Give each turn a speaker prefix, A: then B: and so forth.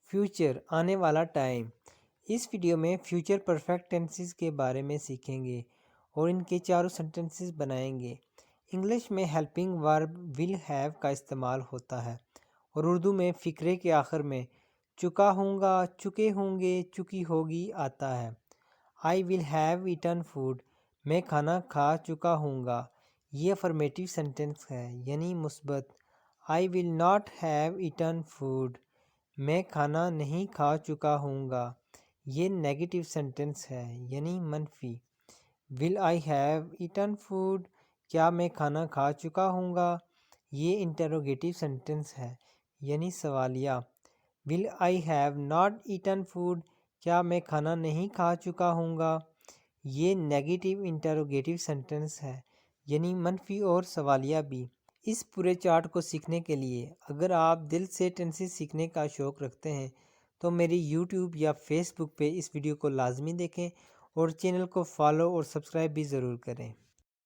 A: Future آنے والا time. اس video میں فیوچر پرفیکٹ ٹینسز کے بارے میں سیکھیں گے اور ان کے چاروں سینٹنسز بنائیں گے۔ انگلش میں ہیلپنگ ورب ول ہیو کا استعمال ہوتا ہے اور اردو میں فقرے کے آخر میں چکا ہوں گا، چکے ہوں گے، چکی ہوگی آتا ہے۔ آئی ول ہیو ایٹن فوڈ، میں کھانا کھا چکا ہوں گا، یہ افرمیٹیو سینٹنس ہے یعنی مثبت۔ I will not have eaten food, میں کھانا نہیں کھا چکا ہوں گا، یہ نیگیٹو سینٹنس ہے یعنی منفی۔ ول آئی ہیو ایٹن فوڈ، کیا میں کھانا کھا چکا ہوں گا، یہ انٹروگیٹو سینٹنس ہے یعنی سوالیہ۔ Will I have not eaten food, کیا میں کھانا نہیں کھا چکا ہوں گا، یہ نیگیٹو انٹروگیٹو سینٹنس ہے یعنی منفی اور سوالیہ بھی۔ اس پورے چارٹ کو سیکھنے کے لیے اگر آپ دل سے ٹینسز سیکھنے کا شوق رکھتے ہیں تو میری یوٹیوب یا فیس بک پہ اس ویڈیو کو لازمی دیکھیں اور چینل کو فالو اور سبسکرائب بھی ضرور کریں۔